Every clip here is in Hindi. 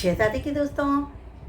जैसा देखिए दोस्तों,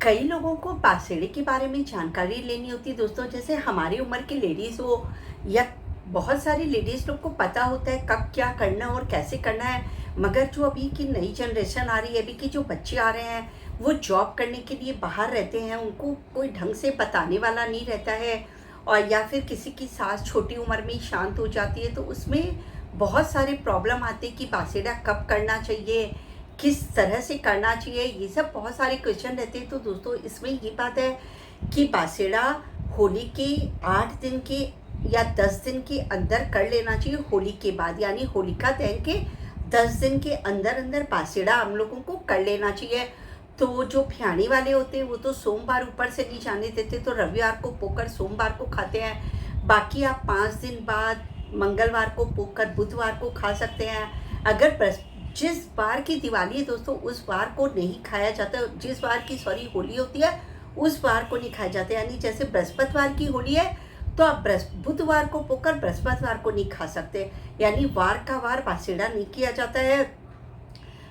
कई लोगों को बासेड़े के बारे में जानकारी लेनी होती है दोस्तों। जैसे हमारी उम्र की लेडीज़ हो या बहुत सारी लेडीज़ लोग को पता होता है कब क्या करना है और कैसे करना है। मगर जो अभी की नई जनरेशन आ रही है, अभी के जो बच्चे आ रहे हैं, वो जॉब करने के लिए बाहर रहते हैं, उनको कोई ढंग से बताने वाला नहीं रहता है। और या फिर किसी की सास छोटी उम्र में ही शांत हो जाती है, तो उसमें बहुत सारे प्रॉब्लम आते हैं कि बासेड़ा कब करना चाहिए, किस तरह से करना चाहिए, ये सब बहुत सारे क्वेश्चन रहते हैं। तो दोस्तों, इसमें ये बात है कि बासेड़ा होली के 8 दिन के या 10 दिन के अंदर कर लेना चाहिए। होली के बाद यानी होलिका दहन के 10 दिन के अंदर अंदर बासेड़ा हम लोगों को कर लेना चाहिए। तो जो फ्याणी वाले होते हैं वो तो सोमवार ऊपर से नहीं जाने देते, तो रविवार को पोकर सोमवार को खाते हैं। बाकी आप 5 दिन बाद मंगलवार को पोकर बुधवार को खा सकते हैं। अगर जिस बार की दिवाली है दोस्तों, उस बार को नहीं खाया जाता। जिस बार की होली होती है, उस बार को नहीं खाया जाता। यानी जैसे बृहस्पतिवार की होली है, तो आप बुधवार को पोकर बृहस्पतिवार को नहीं खा सकते। यानी वार का वार बासेड़ा नहीं किया जाता है।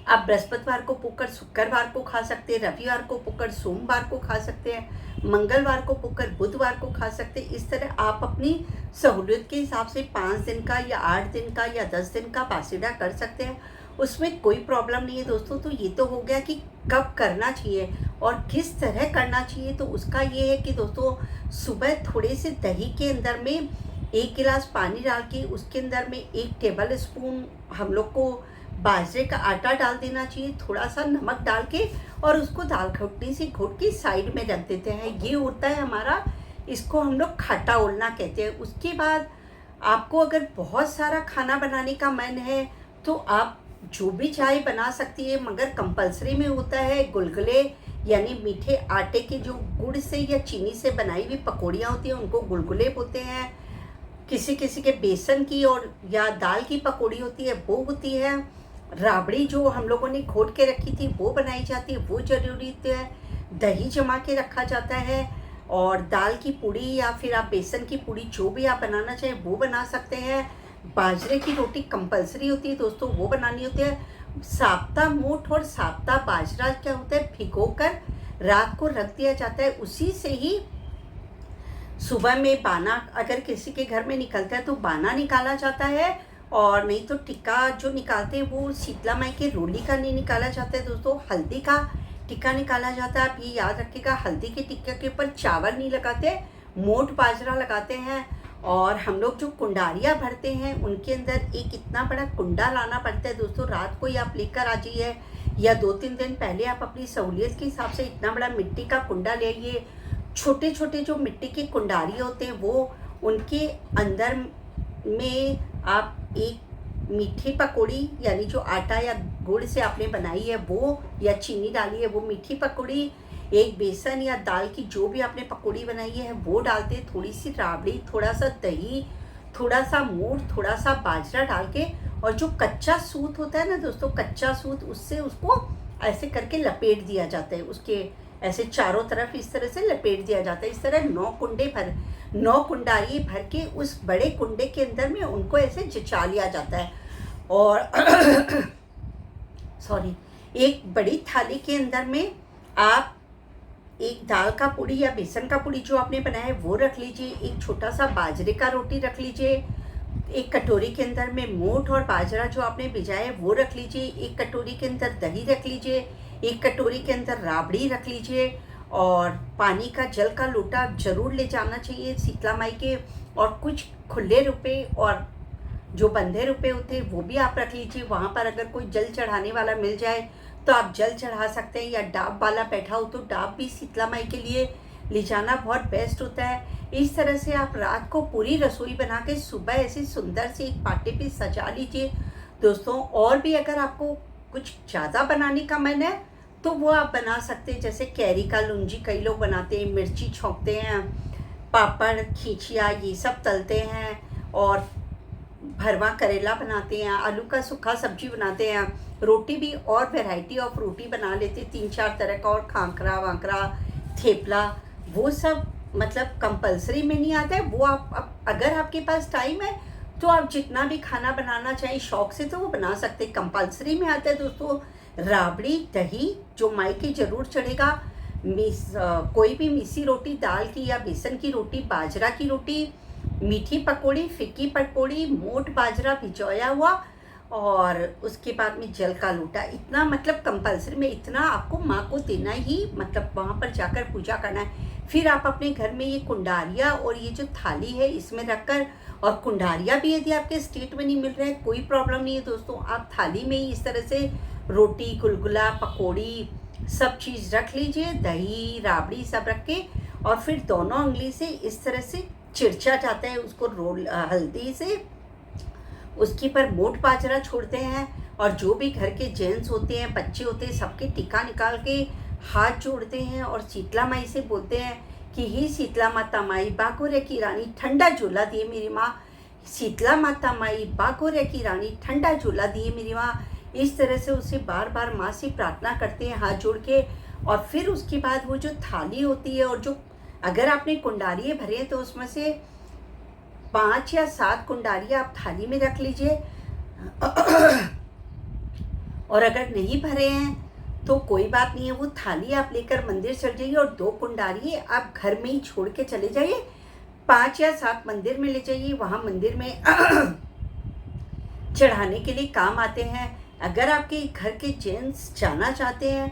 आप बृहस्पतिवार को पोकर शुक्रवार को खा सकते हैं, रविवार को पोकर सोमवार को खा सकते हैं, मंगलवार को पोकर बुधवार को खा सकते हैं। इस तरह आप अपनी सहूलियत के हिसाब से 5 दिन का या 8 दिन का या 10 दिन का बासेड़ा कर सकते हैं। उसमें कोई प्रॉब्लम नहीं है दोस्तों। तो ये तो हो गया कि कब करना चाहिए और किस तरह करना चाहिए। तो उसका ये है कि दोस्तों, सुबह थोड़े से दही के अंदर में 1 गिलास पानी डाल के उसके अंदर में 1 टेबल स्पून हम लोग को बाजरे का आटा डाल देना चाहिए, थोड़ा सा नमक डाल के, और उसको दाल घोटनी से घोट के साइड में रख देते हैं। ये होता है हमारा, इसको हम लोग खाटा ओलना कहते हैं। उसके बाद आपको अगर बहुत सारा खाना बनाने का मन है तो आप जो भी चाय बना सकती है, मगर कंपलसरी में होता है गुलगुले, यानी मीठे आटे के जो गुड़ से या चीनी से बनाई हुई पकौड़ियाँ होती हैं, उनको गुलगुले बोलते हैं। किसी किसी के बेसन की और या दाल की पकौड़ी होती है, वो होती है। राबड़ी जो हम लोगों ने घोट के रखी थी वो बनाई जाती है, वो जरूरी है। दही जमा के रखा जाता है, और दाल की पूड़ी या फिर आप बेसन की पूड़ी जो भी आप बनाना चाहें वो बना सकते हैं। बाजरे की रोटी कंपलसरी होती है दोस्तों, वो बनानी होती है। साप्ता मोठ और साप्ता बाजरा क्या होता है, भिगोकर रात को रख दिया जाता है। उसी से ही सुबह में बाना, अगर किसी के घर में निकलता है तो बाना निकाला जाता है, और नहीं तो टिक्का जो निकालते हैं वो शीतला माई के रोली का नहीं निकाला जाता है दोस्तों, हल्दी का टिक्का निकाला जाता है। आप ये याद रखिएगा, हल्दी के टिक्के के ऊपर चावल नहीं लगाते, मोठ बाजरा लगाते हैं। और हम लोग जो कुंडारियाँ भरते हैं उनके अंदर एक इतना बड़ा कुंडा लाना पड़ता है दोस्तों। रात को ही आप लेकर आ जाइए या 2-3 दिन पहले आप अपनी सहूलियत के हिसाब से इतना बड़ा मिट्टी का कुंडा ले आइए। छोटे छोटे जो मिट्टी के कुंडारी होते हैं, वो उनके अंदर में आप एक मीठी पकौड़ी, यानी जो आटा या गुड़ से आपने बनाई है वो, या चीनी डाली है वो मीठी पकौड़ी, एक बेसन या दाल की जो भी आपने पकौड़ी बनाई है वो डालते, थोड़ी सी राबड़ी, थोड़ा सा दही, थोड़ा सा मूंग, थोड़ा सा बाजरा डाल के, और जो कच्चा सूत होता है ना दोस्तों, कच्चा सूत, उससे उसको ऐसे करके लपेट दिया जाता है। उसके ऐसे चारों तरफ इस तरह से लपेट दिया जाता है। इस तरह 9 कुंडारी भर के उस बड़े कुंडे के अंदर में उनको ऐसे जचा लिया जाता है। और सॉरी, एक बड़ी थाली के अंदर में आप एक दाल का पूड़ी या बेसन का पूड़ी जो आपने बनाया है वो रख लीजिए, एक छोटा सा बाजरे का रोटी रख लीजिए, एक कटोरी के अंदर में मोठ और बाजरा जो आपने भिजाया है वो रख लीजिए, एक कटोरी के अंदर दही रख लीजिए, एक कटोरी के अंदर राबड़ी रख लीजिए, और पानी का जल का लोटा जरूर ले जाना चाहिए शीतला माई के। और कुछ खुले रुपए और जो बंधे रुपए होते हैं वो भी आप रख लीजिए। वहाँ पर अगर कोई जल चढ़ाने वाला मिल जाए तो आप जल चढ़ा सकते हैं, या डाब वाला बैठा हो तो डाब भी शीतला माई के लिए ले जाना बहुत बेस्ट होता है। इस तरह से आप रात को पूरी रसोई बना के सुबह ऐसे सुंदर से एक पाटे पे सजा लीजिए दोस्तों। और भी अगर आपको कुछ ज़्यादा बनाने का मन है तो वो आप बना सकते हैं, जैसे कैरी का लुंजी कई लोग बनाते हैं, मिर्ची छोंकते हैं, पापड़ खींचिया ये सब तलते हैं, और भरवा करेला बनाते हैं, आलू का सूखा सब्जी बनाते हैं, रोटी भी और वैरायटी ऑफ रोटी बना लेते हैं, 3-4 तरह का, और खांकरा वांकरा थेपला, वो सब मतलब कंपलसरी में नहीं आता है। वो आप अगर आपके पास टाइम है तो आप जितना भी खाना बनाना चाहें शौक से तो वो बना सकते हैं। कंपलसरी में आता है दोस्तों राबड़ी, दही जो माई के ज़रूर चढ़ेगा, कोई भी मिसी रोटी, दाल की या बेसन की रोटी, बाजरा की रोटी, मीठी पकौड़ी, फीकी पकौड़ी, मोट बाजरा भिगोया हुआ, और उसके बाद में जल का लोटा। इतना मतलब कंपल्सरी में इतना आपको माँ को देना ही, मतलब वहाँ पर जाकर पूजा करना है। फिर आप अपने घर में ये कुंडारिया और ये जो थाली है इसमें रखकर, और कुंडारिया भी यदि आपके स्टेट में नहीं मिल रहा है कोई प्रॉब्लम नहीं है दोस्तों, आप थाली में ही इस तरह से रोटी, गुलगुला, पकौड़ी सब चीज़ रख लीजिए, दही, राबड़ी सब रख के, और फिर दोनों उंगली से इस तरह से चिरचा जाता है उसको रोल हल्दी से, उसके पर मोट बाजरा छोड़ते हैं, और जो भी घर के जेंट्स होते हैं, बच्चे होते हैं, सबके टीका निकाल के हाथ जोड़ते हैं और शीतला माई से बोलते हैं कि ही शीतला माता माई बागोरे की रानी ठंडा झूला दिए मेरी माँ, शीतला माता माई बागोरे की रानी ठंडा झूला दिए मेरी माँ। इस तरह से उसे बार बार माँ से प्रार्थना करते हैं हाथ जोड़ के। और फिर उसके बाद वो जो थाली होती है, और जो अगर आपने कुंडारिये भरे हैं तो उसमें से 5 या 7 कुंडारियाँ आप थाली में रख लीजिए। और अगर नहीं भरे हैं तो कोई बात नहीं है, वो थाली आप लेकर मंदिर चल जाइए, और 2 कुंडारिये आप घर में ही छोड़ के चले जाइए। 5 या 7 मंदिर में ले जाइए, वहाँ मंदिर में चढ़ाने के लिए काम आते हैं। अगर आपके घर के जेंट्स जाना चाहते हैं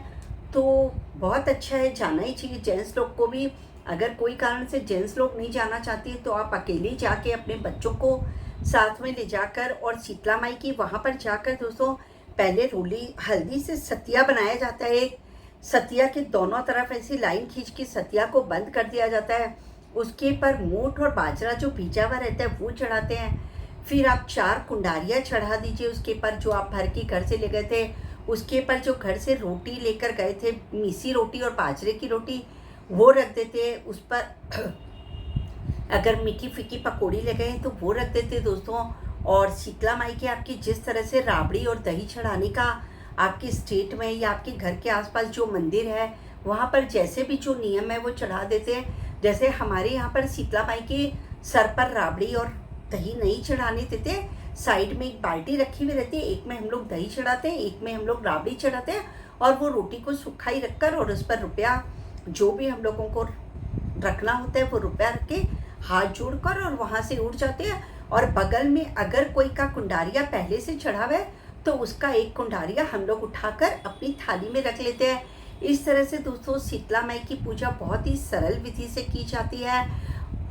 तो बहुत अच्छा है, जाना ही चाहिए जेंट्स लोग को भी। अगर कोई कारण से जेंट्स लोग नहीं जाना चाहते तो आप अकेले जाके अपने बच्चों को साथ में ले जाकर, और शीतला माई की वहाँ पर जाकर दोस्तों पहले रोली हल्दी से सतिया बनाया जाता है। सतिया के दोनों तरफ ऐसी लाइन खींच के सतिया को बंद कर दिया जाता है। उसके पर मोट और बाजरा जो भीजा हुआ रहता है वो चढ़ाते हैं। फिर आप 4 कुंडारियाँ चढ़ा दीजिए उसके पर, जो आप भर के घर से ले गए थे। उसके पर जो घर से रोटी लेकर गए थे, मीसी रोटी और बाजरे की रोटी, वो रख देते हैं उस पर। अगर मीठी फीकी पकौड़ी ले गए तो वो रख देते दोस्तों। और शीतला माई के आपकी जिस तरह से राबड़ी और दही चढ़ाने का आपके स्टेट में या आपके घर के आसपास जो मंदिर है वहाँ पर जैसे भी जो नियम है वो चढ़ा देते हैं। जैसे हमारे यहाँ पर शीतला माई के सर पर राबड़ी और दही नहीं चढ़ाने देते, साइड में एक बाल्टी रखी हुई रहती है, एक में हम लोग दही चढ़ाते हैं, एक में हम लोग राबड़ी चढ़ाते हैं, और वो रोटी को सूखा ही रखकर और उस पर रुपया जो भी हम लोगों को रखना होता है वो रुपया रख के हाथ जोड़कर और वहाँ से उठ जाते हैं। और बगल में अगर कोई का कुंडारिया पहले से चढ़ा हुआ है तो उसका एक कुंडारिया हम लोग उठाकर अपनी थाली में रख लेते हैं। इस तरह से दोस्तों शीतला माई की पूजा बहुत ही सरल विधि से की जाती है।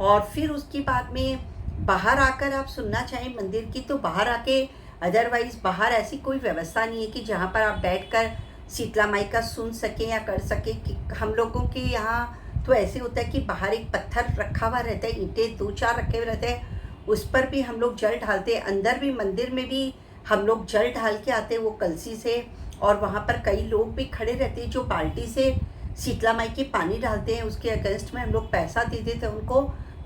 और फिर उसके बाद में बाहर आकर आप सुनना चाहें मंदिर की तो बाहर आके, अदरवाइज़ बाहर ऐसी कोई व्यवस्था नहीं है कि जहाँ पर आप बैठकर शीतला माई का सुन सकें या कर सकें। कि हम लोगों के यहाँ तो ऐसे होता है कि बाहर एक पत्थर रखा हुआ रहता है, ईंटें 2-4 रखे हुए रहते हैं, उस पर भी हम लोग जल ढालते हैं। अंदर भी मंदिर में भी हम लोग जल ढाल के आते हैं वो कलसी से। और वहाँ पर कई लोग भी खड़े रहते हैं जो बाल्टी से शीतला माई के पानी डालते हैं, उसके अगेंस्ट में हम लोग पैसा दे देते हैं उनको।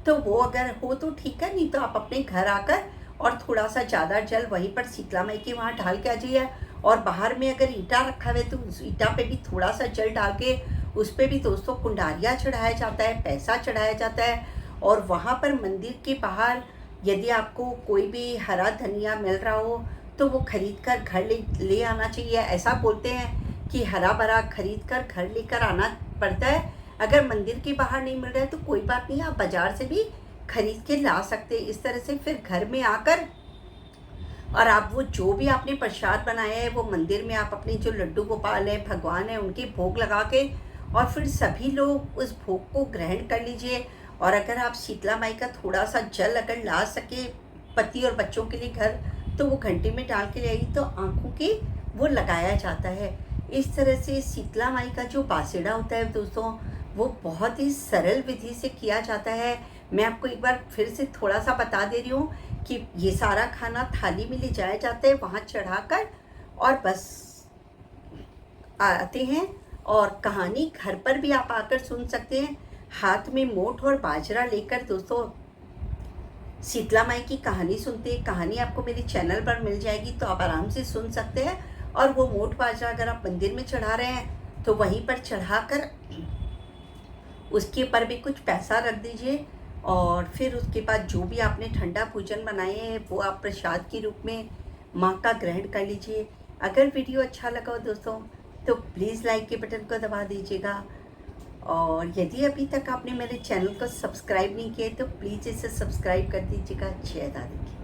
तो वो अगर हो तो ठीक है, नहीं तो आप अपने घर आकर और थोड़ा सा ज़्यादा जल वहीं पर शीतला माई के वहाँ ढाल के आ जाइए। और बाहर में अगर ईंटा रखा हुआ है तो उस ईंटा पे भी थोड़ा सा जल डाल के उस पर भी दोस्तों कुंडारिया चढ़ाया जाता है, पैसा चढ़ाया जाता है। और वहाँ पर मंदिर के बाहर यदि आपको कोई भी हरा धनिया मिल रहा हो तो वो खरीद कर घर ले आना चाहिए। ऐसा बोलते हैं कि हरा भरा खरीद कर घर लेकर आना पड़ता है। अगर मंदिर के बाहर नहीं मिल रहा है तो कोई बात नहीं, आप बाज़ार से भी खरीद के ला सकते हैं। इस तरह से फिर घर में आकर और आप वो जो भी आपने प्रसाद बनाया है वो मंदिर में आप अपने जो लड्डू गोपाल है, भगवान है, उनके भोग लगा के और फिर सभी लोग उस भोग को ग्रहण कर लीजिए। और अगर आप शीतला माई का थोड़ा सा जल अगर ला सके पति और बच्चों के लिए घर, तो वो घंटे में डाल के ले आई तो आँखों के वो लगाया जाता है। इस तरह से शीतला माई का जो बासेड़ा होता है दोस्तों, वो बहुत ही सरल विधि से किया जाता है। मैं आपको एक बार फिर से थोड़ा सा बता दे रही हूँ कि ये सारा खाना थाली में ले जाया जाता है, वहाँ चढ़ाकर और बस आते हैं। और कहानी घर पर भी आप आकर सुन सकते हैं। हाथ में मोठ और बाजरा लेकर दोस्तों शीतला माई की कहानी सुनते हैं। कहानी आपको मेरे चैनल पर मिल जाएगी तो आप आराम से सुन सकते हैं। और वो मोठ बाजरा अगर आप मंदिर में चढ़ा रहे हैं तो वहीं पर चढ़ाकर उसके ऊपर भी कुछ पैसा रख दीजिए। और फिर उसके बाद जो भी आपने ठंडा भोजन बनाए हैं वो आप प्रसाद के रूप में माँ का ग्रहण कर लीजिए। अगर वीडियो अच्छा लगा हो दोस्तों तो प्लीज़ लाइक के बटन को दबा दीजिएगा, और यदि अभी तक आपने मेरे चैनल को सब्सक्राइब नहीं किया तो प्लीज़ इसे सब्सक्राइब कर दीजिएगा। जय दादी की।